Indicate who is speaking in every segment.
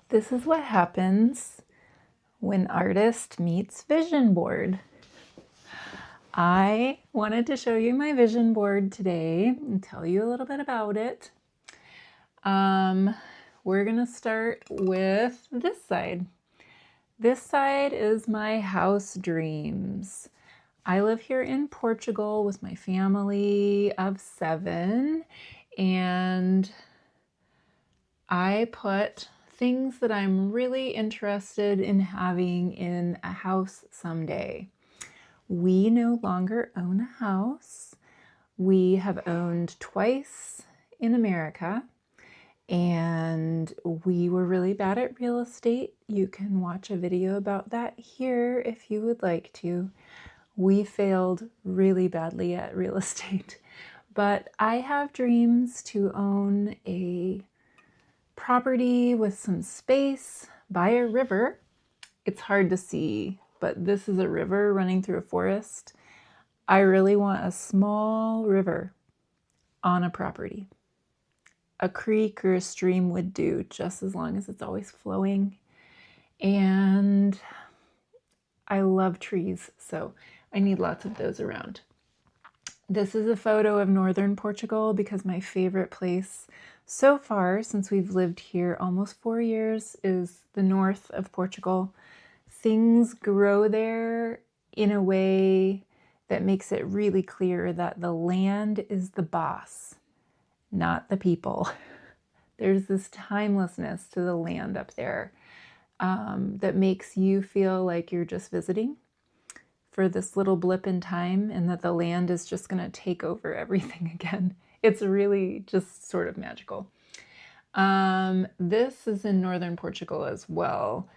Speaker 1: This is what happens when artist meets vision board. I wanted to show you my vision board today and tell you a little bit about it. We're going to start with this side. This side is my house dreams. I live here in Portugal with my family of 7, and I put things that I'm really interested in having in a house someday. We no longer own a house. We have owned twice in America, and we were really bad at real estate. You can watch a video about that here if you would like to. We failed really badly at real estate, but I have dreams to own a property with some space by a river. It's hard to see, but this is a river running through a forest. I really want a small river on a property. A creek or a stream would do, just as long as it's always flowing. And I love trees, so I need lots of those around. This is a photo of northern Portugal because my favorite place so far, since we've lived here almost 4 years, is the north of Portugal. Things grow there in a way that makes it really clear that the land is the boss, not the people. There's this timelessness to the land up there that makes you feel like you're just visiting for this little blip in time, and that the land is just going to take over everything again. It's really just sort of magical. This is in northern Portugal as well.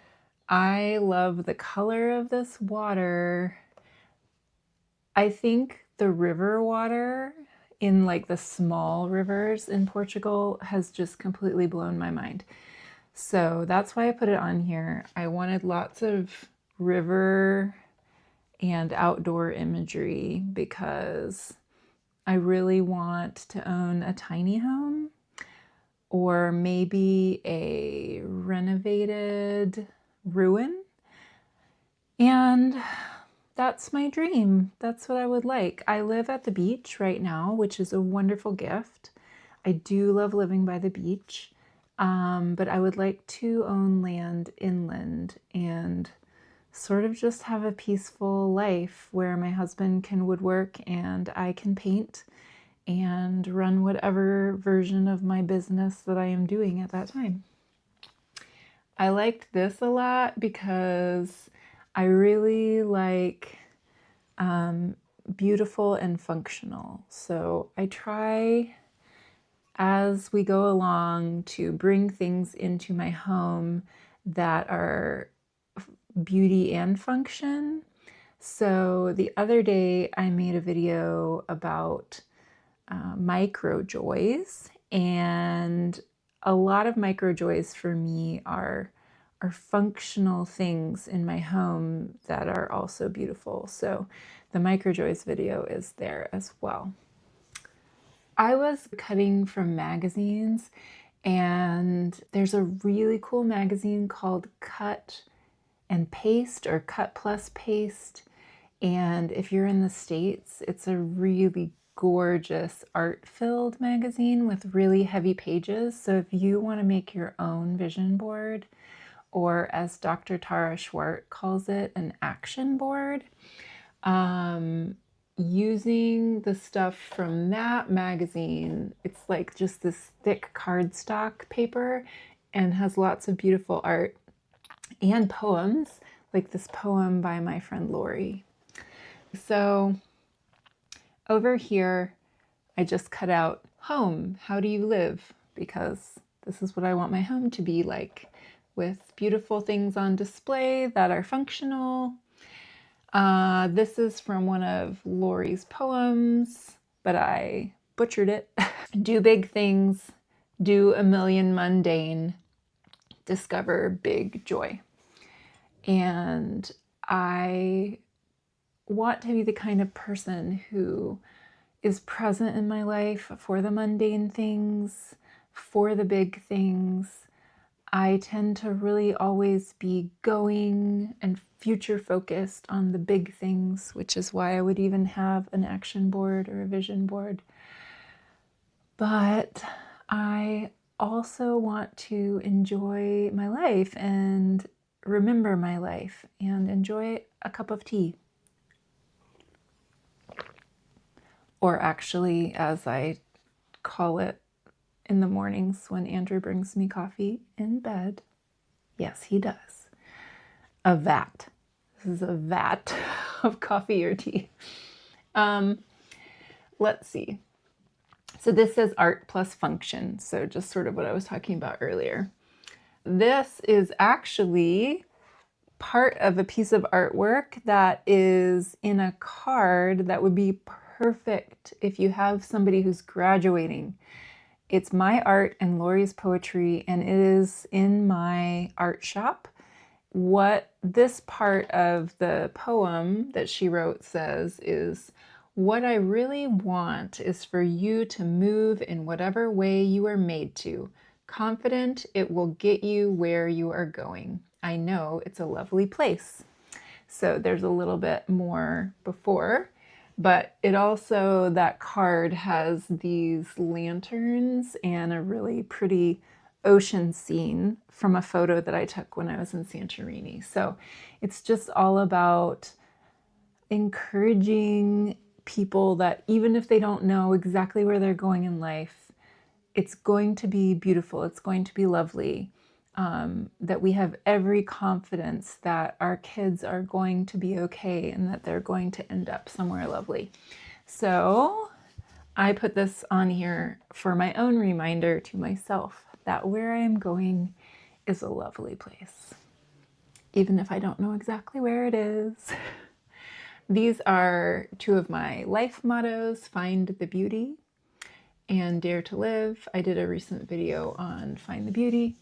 Speaker 1: I love the color of this water. I think the river water in like the small rivers in Portugal has just completely blown my mind. So that's why I put it on here. I wanted lots of river and outdoor imagery because I really want to own a tiny home or maybe a renovated ruin. And that's my dream. That's what I would like. I live at the beach right now, which is a wonderful gift. I do love living by the beach, but I would like to own land inland and sort of just have a peaceful life where my husband can woodwork and I can paint and run whatever version of my business that I am doing at that time. I liked this a lot because I really like beautiful and functional. So I try as we go along to bring things into my home that are beauty and function. So the other day I made a video about micro joys, and a lot of micro joys for me are functional things in my home that are also beautiful. So the micro joys video is there as well. I was cutting from magazines, and there's a really cool magazine called Cut and Paste or Cut Plus Paste. And if you're in the States, it's a really gorgeous art-filled magazine with really heavy pages. So if you want to make your own vision board, or as Dr. Tara Schwartz calls it, an action board, using the stuff from that magazine, it's like just this thick cardstock paper and has lots of beautiful art and poems, like this poem by my friend Lori. So over here, I just cut out home. How do you live? Because this is what I want my home to be like, with beautiful things on display that are functional. This is from one of Lori's poems, but I butchered it. Do big things, do a million mundane, discover big joy. And I want to be the kind of person who is present in my life for the mundane things, for the big things. I tend to really always be going and future focused on the big things, which is why I would even have an action board or a vision board. But I also want to enjoy my life and remember my life and enjoy a cup of tea. Or actually, as I call it in the mornings when Andrew brings me coffee in bed, yes, he does, a vat. This is a vat of coffee or tea. Let's see. So this says art plus function. So just sort of what I was talking about earlier. This is actually part of a piece of artwork that is in a card that would be perfect if you have somebody who's graduating. It's my art and Lori's poetry, and it is in my art shop. What this part of the poem that she wrote says is, what I really want is for you to move in whatever way you are made to, confident it will get you where you are going. I know it's a lovely place. So there's a little bit more before, but it also, that card has these lanterns and a really pretty ocean scene from a photo that I took when I was in Santorini. So it's just all about encouraging people that even if they don't know exactly where they're going in life, it's going to be beautiful, it's going to be lovely. That we have every confidence that our kids are going to be okay and that they're going to end up somewhere lovely. So I put this on here for my own reminder to myself that where I am going is a lovely place, even if I don't know exactly where it is. These are two of my life mottos: find the beauty and dare to live. I did a recent video on find the beauty.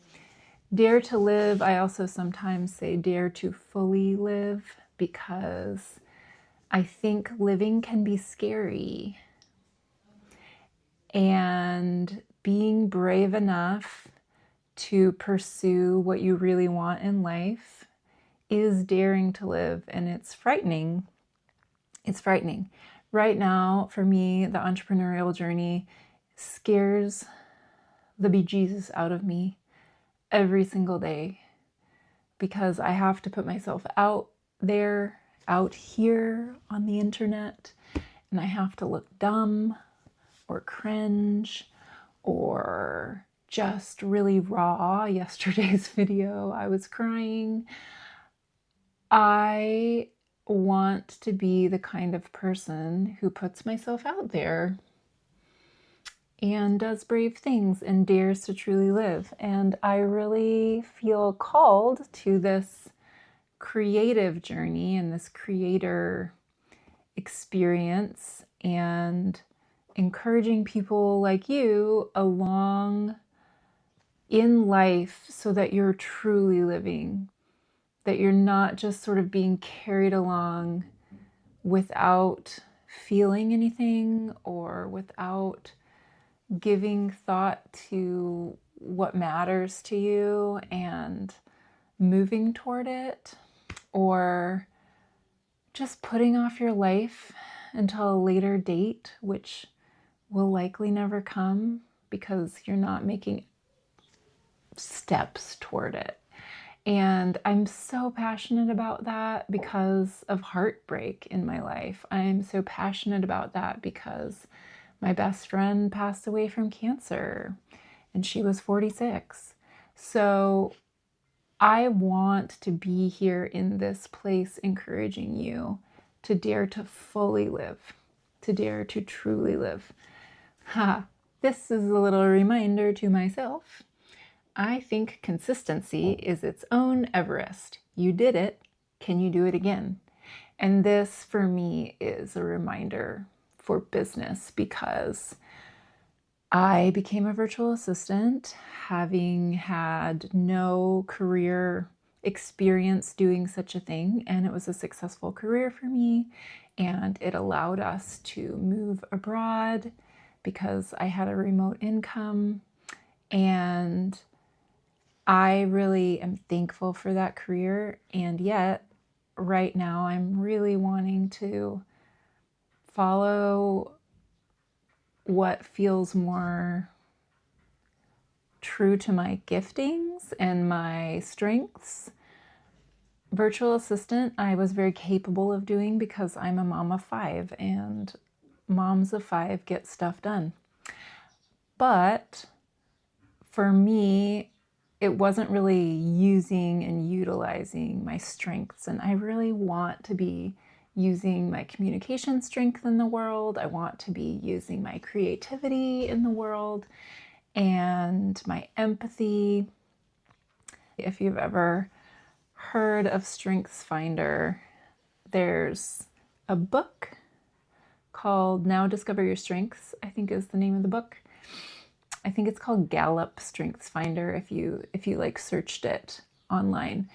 Speaker 1: Dare to live, I also sometimes say dare to fully live, because I think living can be scary. And being brave enough to pursue what you really want in life is daring to live, and it's frightening. It's frightening. Right now, for me, the entrepreneurial journey scares the bejesus out of me every single day, because I have to put myself out there, out here on the internet, and I have to look dumb or cringe or just really raw. Yesterday's video, I was crying. I want to be the kind of person who puts myself out there and does brave things and dares to truly live. And I really feel called to this creative journey and this creator experience, and encouraging people like you along in life so that you're truly living, that you're not just sort of being carried along without feeling anything or without giving thought to what matters to you and moving toward it, or just putting off your life until a later date, which will likely never come because you're not making steps toward it. And I'm so passionate about that because of heartbreak in my life. I'm so passionate about that because my best friend passed away from cancer and she was 46. So I want to be here in this place encouraging you to dare to fully live, to dare to truly live. This is a little reminder to myself. I think consistency is its own Everest. You did it. Can you do it again? And this for me is a reminder for business, because I became a virtual assistant, having had no career experience doing such a thing, and it was a successful career for me, and it allowed us to move abroad because I had a remote income, and I really am thankful for that career, and yet right now I'm really wanting to follow what feels more true to my giftings and my strengths. Virtual assistant, I was very capable of doing because I'm a mom of 5, and moms of 5 get stuff done. But for me, it wasn't really using and utilizing my strengths, and I really want to be using my communication strength in the world. I want to be using my creativity in the world and my empathy. If you've ever heard of Strengths Finder, there's a book called Now Discover Your Strengths, I think is the name of the book. I think it's called Gallup Strengths Finder if you like searched it online.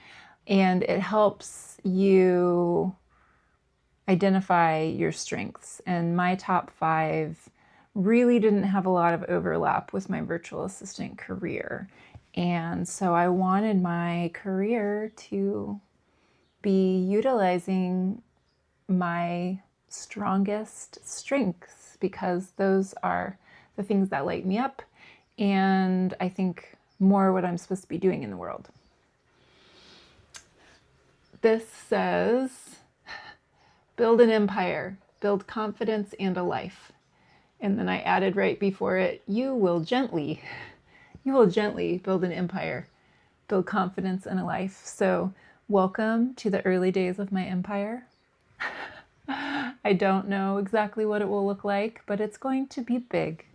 Speaker 1: And it helps you identify your strengths. And my top 5 really didn't have a lot of overlap with my virtual assistant career. And so I wanted my career to be utilizing my strongest strengths because those are the things that light me up and I think more what I'm supposed to be doing in the world. This says, build an empire, build confidence and a life. And then I added right before it, you will gently build an empire, build confidence and a life. So welcome to the early days of my empire. I don't know exactly what it will look like, but it's going to be big.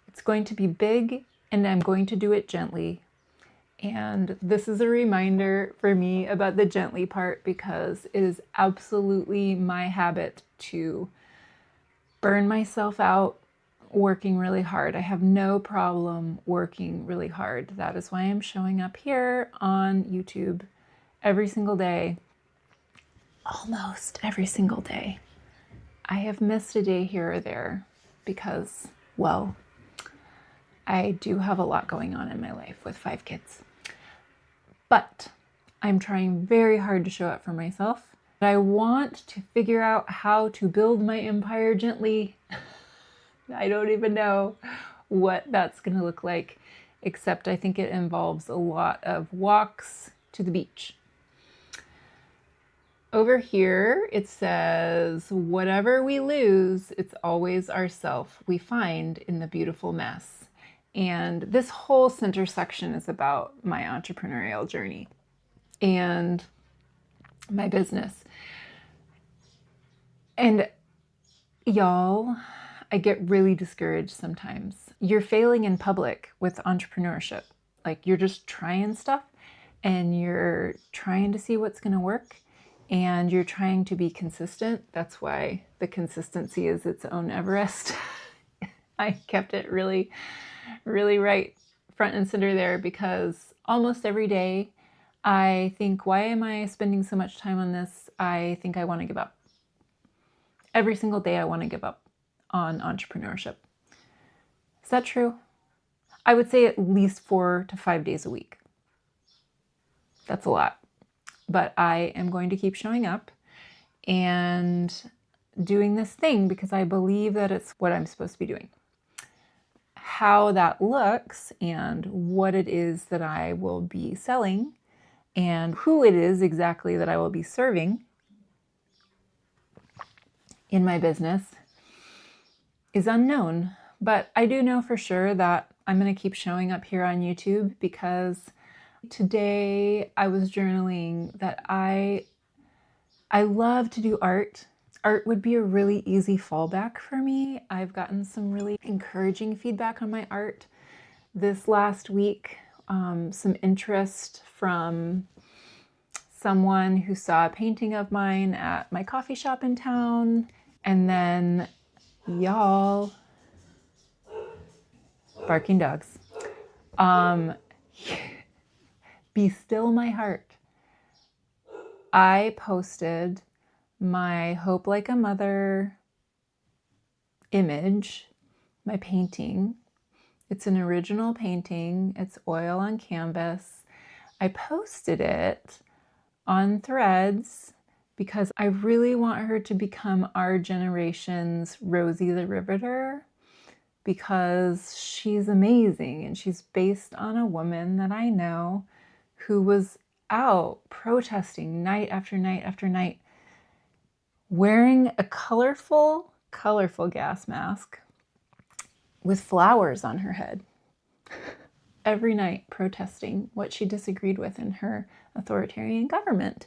Speaker 1: It's going to be big, and I'm going to do it gently. And this is a reminder for me about the gently part because it is absolutely my habit to burn myself out working really hard. I have no problem working really hard. That is why I'm showing up here on YouTube every single day, almost every single day. I have missed a day here or there because, well, I do have a lot going on in my life with 5 kids. But I'm trying very hard to show up for myself. I want to figure out how to build my empire gently. I don't even know what that's going to look like, except I think it involves a lot of walks to the beach. Over here, it says, whatever we lose, it's always ourself we find in the beautiful mess. And this whole center section is about my entrepreneurial journey and my business. And y'all, I get really discouraged sometimes. You're failing in public with entrepreneurship. Like you're just trying stuff and you're trying to see what's going to work and you're trying to be consistent. That's why the consistency is its own Everest. I kept it really right front and center there because almost every day I think, why am I spending so much time on this? I think I want to give up. Every single day I want to give up on entrepreneurship. Is that true? I would say at least 4 to 5 days a week. That's a lot. But I am going to keep showing up and doing this thing because I believe that it's what I'm supposed to be doing. How that looks and what it is that I will be selling and who it is exactly that I will be serving in my business is unknown. But I do know for sure that I'm going to keep showing up here on YouTube because today I was journaling that I love to do art. Art would be a really easy fallback for me. I've gotten some really encouraging feedback on my art this last week. Some interest from someone who saw a painting of mine at my coffee shop in town. And then y'all, barking dogs. Be still my heart. I posted my Hope Like a Mother image, my painting. It's an original painting. It's oil on canvas. I posted it on Threads because I really want her to become our generation's Rosie the Riveter, because she's amazing and she's based on a woman that I know who was out protesting night after night after night, wearing a colorful gas mask with flowers on her head every night, protesting what she disagreed with in her authoritarian government.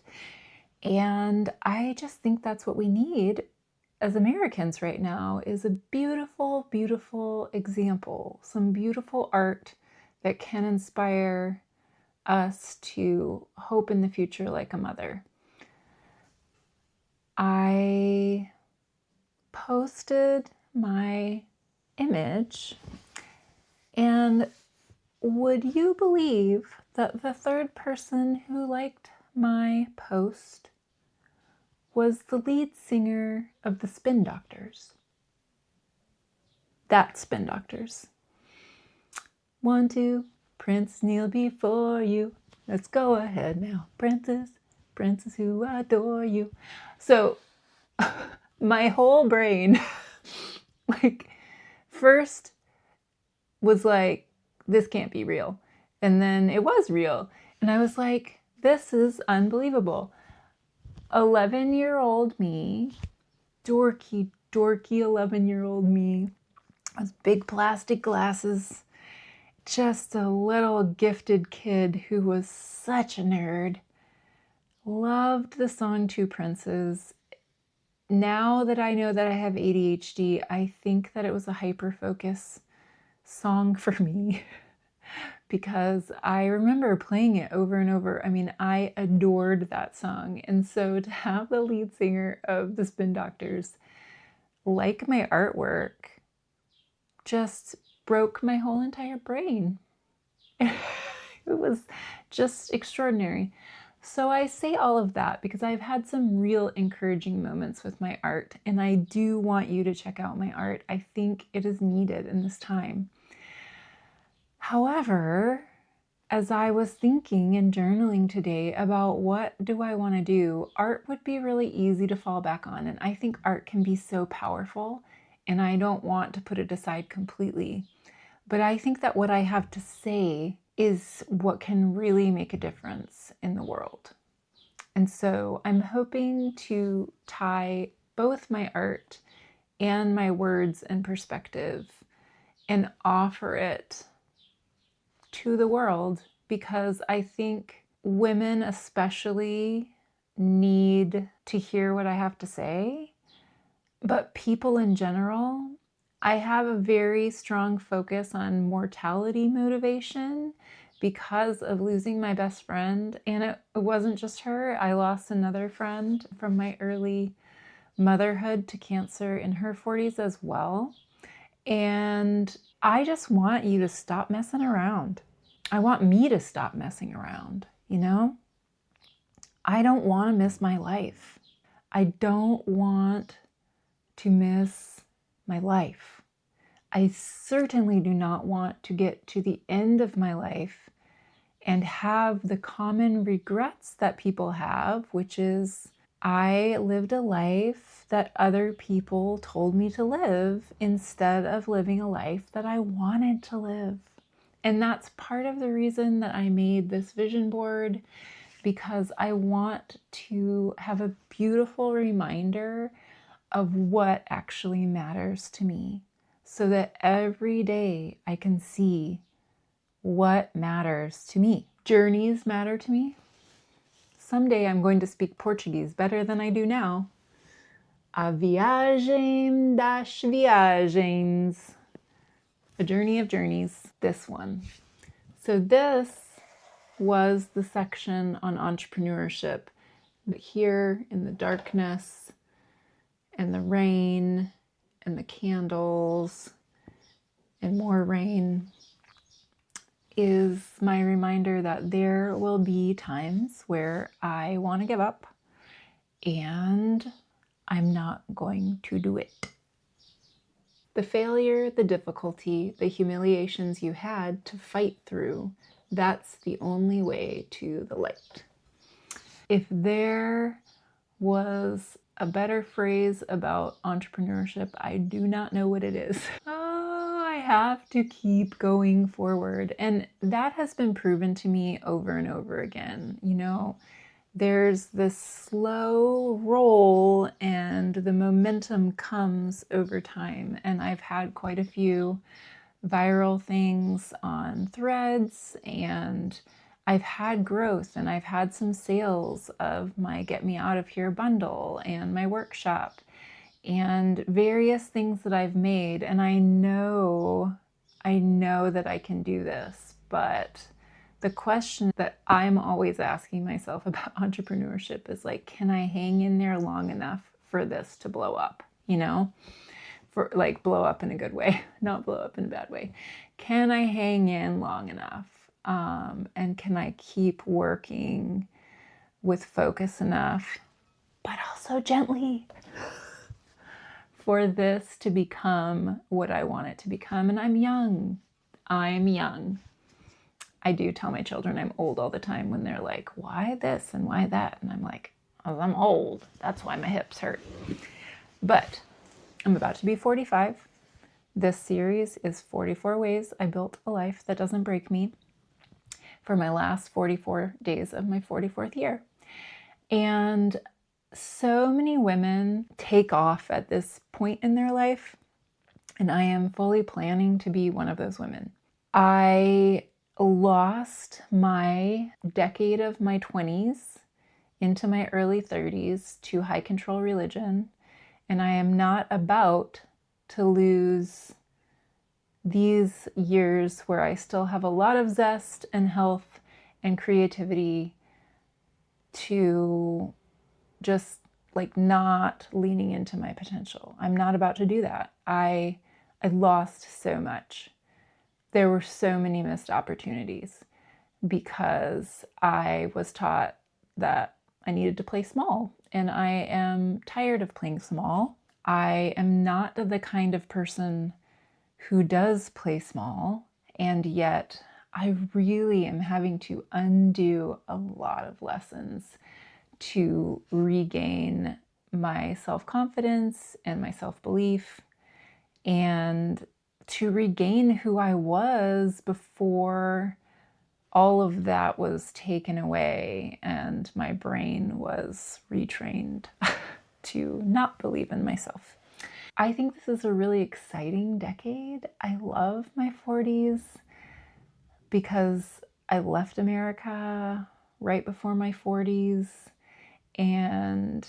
Speaker 1: And I just think that's what we need as Americans right now, is a beautiful, beautiful example, some beautiful art that can inspire us to hope in the future like a mother. I posted my image, and would you believe that the third person who liked my post was the lead singer of the Spin Doctors? That Spin Doctors. 1, 2, Prince kneel before you. Let's go ahead now. Princess, princess who adore you. So my whole brain, like, first was like, this can't be real. And then it was real. And I was like, this is unbelievable. 11-year-old me, dorky 11-year-old me, with big plastic glasses, just a little gifted kid who was such a nerd, loved the song Two Princes. Now that I know that I have ADHD, I think that it was a hyper-focus song for me because I remember playing it over and over. I mean, I adored that song. And so to have the lead singer of the Spin Doctors like my artwork just broke my whole entire brain. It was just extraordinary. So I say all of that because I've had some real encouraging moments with my art, and I do want you to check out my art. I think it is needed in this time. However, as I was thinking and journaling today about what do I want to do, art would be really easy to fall back on. And I think art can be so powerful, and I don't want to put it aside completely. But I think that what I have to say is what can really make a difference in the world. And so I'm hoping to tie both my art and my words and perspective and offer it to the world, because I think women especially need to hear what I have to say, but people in general. I have a very strong focus on mortality motivation because of losing my best friend. And it wasn't just her. I lost another friend from my early motherhood to cancer in her 40s as well. And I just want you to stop messing around. I want me to stop messing around, you know? I don't want to miss my life. I don't want to miss my life. I certainly do not want to get to the end of my life and have the common regrets that people have, which is I lived a life that other people told me to live instead of living a life that I wanted to live. And that's part of the reason that I made this vision board, because I want to have a beautiful reminder of what actually matters to me, so that every day I can see what matters to me. Journeys matter to me. Someday I'm going to speak Portuguese better than I do now. A viagem das viagens. A journey of journeys. This one. So this was the section on entrepreneurship. Here in the darkness and the rain and the candles and more rain is my reminder that there will be times where I want to give up, and I'm not going to do it. The failure, the difficulty, the humiliations you had to fight through, that's the only way to the light. If there was a better phrase about entrepreneurship, I do not know what it is. Oh, I have to keep going forward. And that has been proven to me over and over again. You know, there's this slow roll and the momentum comes over time. And I've had quite a few viral things on Threads, and I've had growth, and I've had some sales of my Get Me Out of Here bundle and my workshop and various things that I've made. And I know that I can do this, but the question that I'm always asking myself about entrepreneurship is like, can I hang in there long enough for this to blow up? You know, for like blow up in a good way, not blow up in a bad way. Can I hang in long enough? And can I keep working with focus enough, but also gently, for this to become what I want it to become? And I'm young. I do tell my children I'm old all the time when they're like, why this and why that? And I'm like, oh, I'm old. That's why my hips hurt. But I'm about to be 45. This series is 44 Ways I Built a Life That Doesn't Break Me for my last 44 days of my 44th year. And so many women take off at this point in their life, and I am fully planning to be one of those women. I lost my decade of my 20s into my early 30s to high control religion, and I am not about to lose these years where I still have a lot of zest and health and creativity to just like not leaning into my potential. I'm not about to do that. I lost so much. There were so many missed opportunities because I was taught that I needed to play small, and I am tired of playing small. I am not the kind of person who does play small, and yet I really am having to undo a lot of lessons to regain my self-confidence and my self-belief, and to regain who I was before all of that was taken away and my brain was retrained to not believe in myself. I think this is a really exciting decade. I love my 40s because I left America right before my 40s and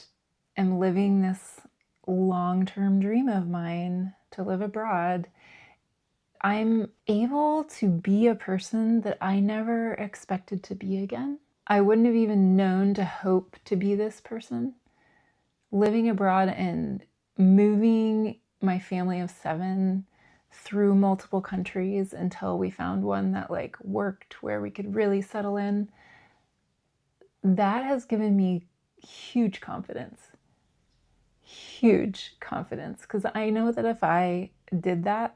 Speaker 1: am living this long-term dream of mine to live abroad. I'm able to be a person that I never expected to be again. I wouldn't have even known to hope to be this person. Living abroad and moving my family of 7 through multiple countries until we found one that like worked, where we could really settle in. That has given me huge confidence, because I know that if I did that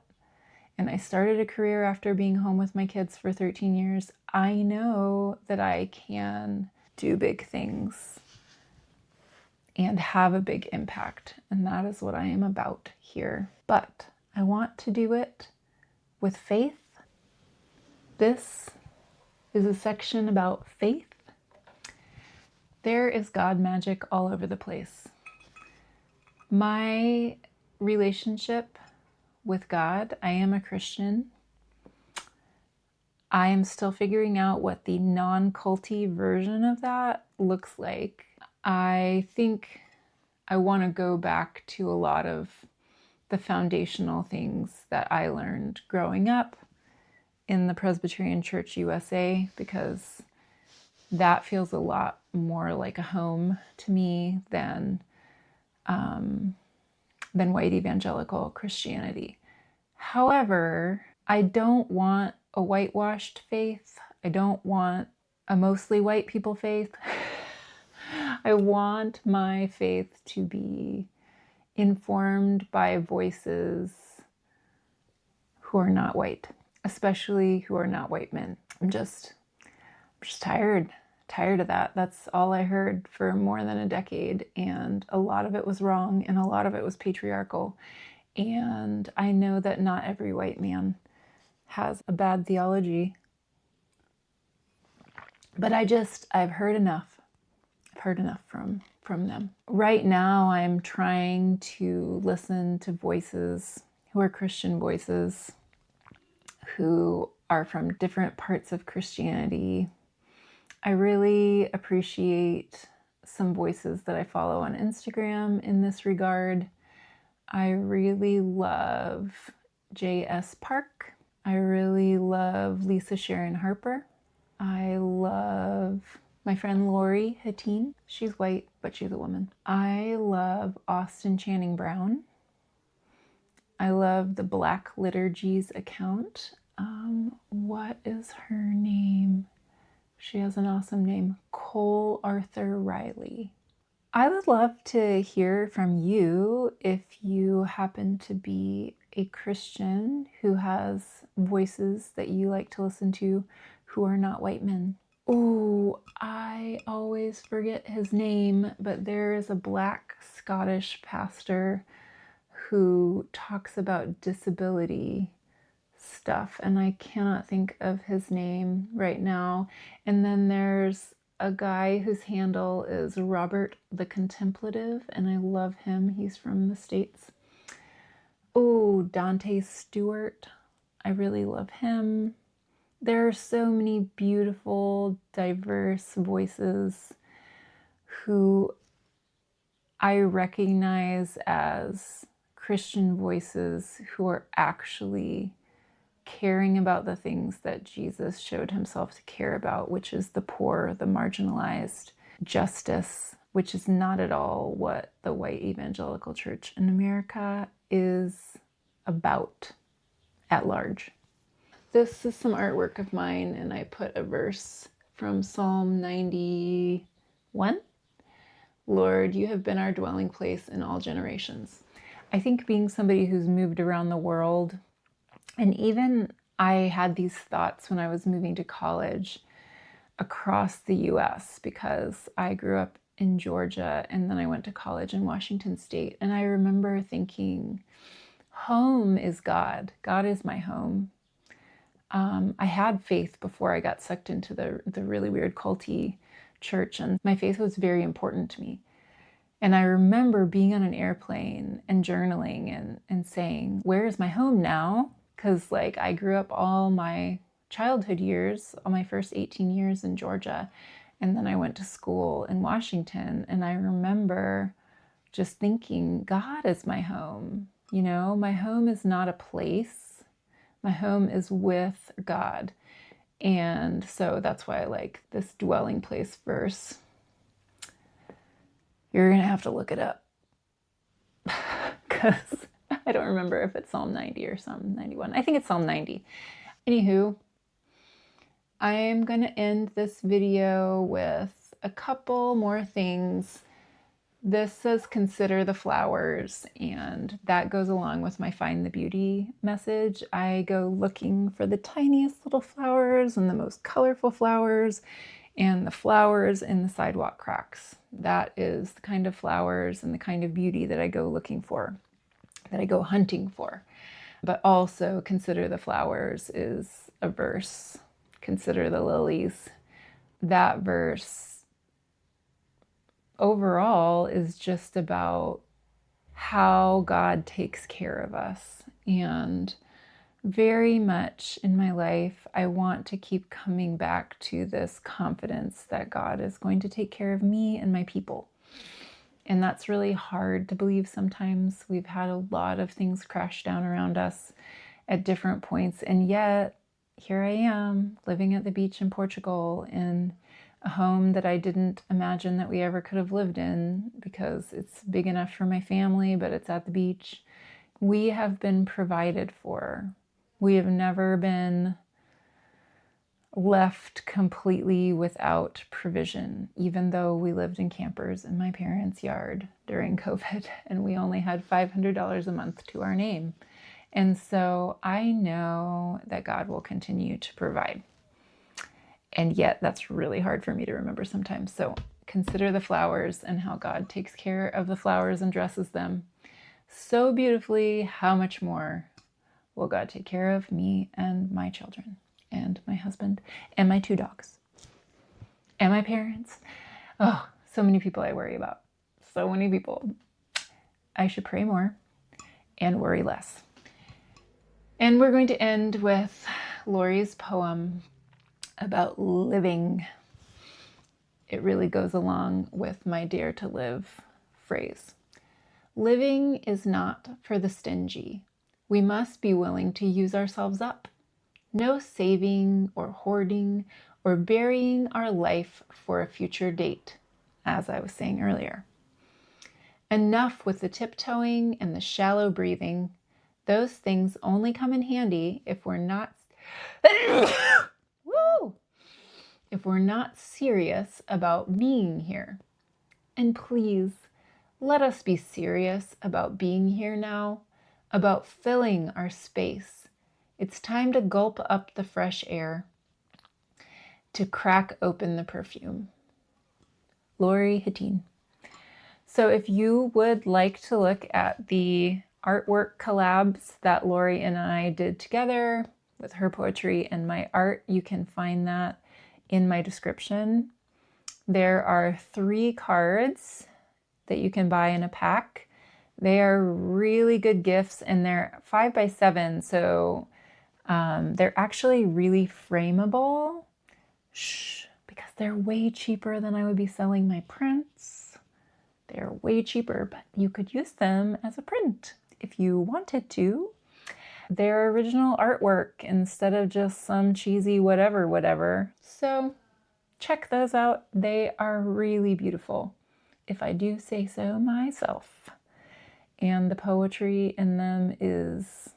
Speaker 1: and I started a career after being home with my kids for 13 years, I know that I can do big things and have a big impact. And that is what I am about here. But I want to do it with faith. This is a section about faith. There is God magic all over the place. My relationship with God, I am a Christian. I am still figuring out what the non-culty version of that looks like. I think I want to go back to a lot of the foundational things that I learned growing up in the Presbyterian Church USA, because that feels a lot more like a home to me than white evangelical Christianity. However, I don't want a whitewashed faith. I don't want a mostly white people faith. I want my faith to be informed by voices who are not white, especially who are not white men. I'm just tired of that. That's all I heard for more than a decade, and a lot of it was wrong, and a lot of it was patriarchal. And I know that not every white man has a bad theology, but I've heard enough. I've heard enough from them. Right now, I'm trying to listen to voices who are Christian voices, who are from different parts of Christianity. I really appreciate some voices that I follow on Instagram in this regard. I really love J.S. Park. I really love Lisa Sharon Harper. I love my friend Lori Hatteen. She's white, but she's a woman. I love Austin Channing Brown. I love the Black Liturgies account. What is her name? She has an awesome name, Cole Arthur Riley. I would love to hear from you if you happen to be a Christian who has voices that you like to listen to who are not white men. Oh, I always forget his name, but there is a Black Scottish pastor who talks about disability stuff, and I cannot think of his name right now. And then there's a guy whose handle is Robert the Contemplative, and I love him. He's from the States. Oh, Dante Stewart. I really love him. There are so many beautiful, diverse voices who I recognize as Christian voices who are actually caring about the things that Jesus showed himself to care about, which is the poor, the marginalized, justice, which is not at all what the white evangelical church in America is about at large. This is some artwork of mine, and I put a verse from Psalm 91. Lord, you have been our dwelling place in all generations. I think being somebody who's moved around the world, and even I had these thoughts when I was moving to college across the US, because I grew up in Georgia and then I went to college in Washington State. And I remember thinking, home is God. God is my home. I had faith before I got sucked into the really weird culty church, and my faith was very important to me. And I remember being on an airplane and journaling and saying, where is my home now? Because I grew up all my childhood years, all my first 18 years in Georgia. And then I went to school in Washington. And I remember just thinking, God is my home. You know, my home is not a place. My home is with God. And so that's why I like this dwelling place verse. You're going to have to look it up, because I don't remember if it's Psalm 90 or Psalm 91. I think it's Psalm 90. Anywho, I'm going to end this video with a couple more things. This says consider the flowers, and that goes along with my find the beauty message. I go looking for the tiniest little flowers and the most colorful flowers and the flowers in the sidewalk cracks. That is the kind of flowers and the kind of beauty that I go looking for, that I go hunting for. But also consider the flowers is a verse. Consider the lilies. That verse overall is just about how God takes care of us. And very much in my life, I want to keep coming back to this confidence that God is going to take care of me and my people. And that's really hard to believe sometimes. We've had a lot of things crash down around us at different points. And yet, here I am, living at the beach in Portugal in a home that I didn't imagine that we ever could have lived in, because it's big enough for my family, but it's at the beach. We have been provided for. We have never been left completely without provision, even though we lived in campers in my parents' yard during COVID and we only had $500 a month to our name. And so I know that God will continue to provide. And yet that's really hard for me to remember sometimes. So consider the flowers and how God takes care of the flowers and dresses them so beautifully. How much more will God take care of me and my children and my husband and my 2 dogs and my parents? Oh, so many people I worry about. So many people. I should pray more and worry less. And we're going to end with Lori's poem about living. It really goes along with my dare to live phrase. Living is not for the stingy. We must be willing to use ourselves up. No saving or hoarding or burying our life for a future date, as I was saying earlier. Enough with the tiptoeing and the shallow breathing. Those things only come in handy if we're not Woo! If we're not serious about being here. And please, let us be serious about being here now, about filling our space. It's time to gulp up the fresh air, to crack open the perfume. Lori Hattin. So if you would like to look at the artwork collabs that Lori and I did together with her poetry and my art, you can find that in my description. There are 3 cards that you can buy in a pack. They are really good gifts and they're 5x7, so they're actually really frameable. Because they're way cheaper than I would be selling my prints. They're way cheaper, but you could use them as a print if you wanted to. They're original artwork instead of just some cheesy whatever. So check those out. They are really beautiful, if I do say so myself. And the poetry in them is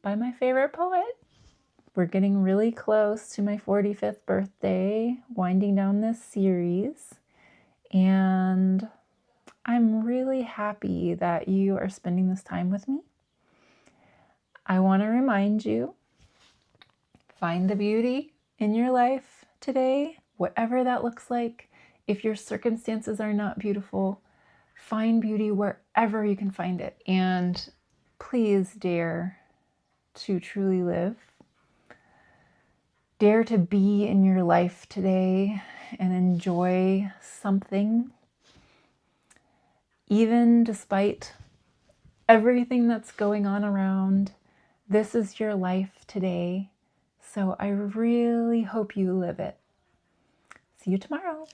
Speaker 1: by my favorite poet. We're getting really close to my 45th birthday, winding down this series. And I'm really happy that you are spending this time with me. I want to remind you, find the beauty in your life today, whatever that looks like. If your circumstances are not beautiful, find beauty wherever you can find it. And please dare to truly live. Dare to be in your life today and enjoy something, even despite everything that's going on around. This is your life today, so I really hope you live it. See you tomorrow.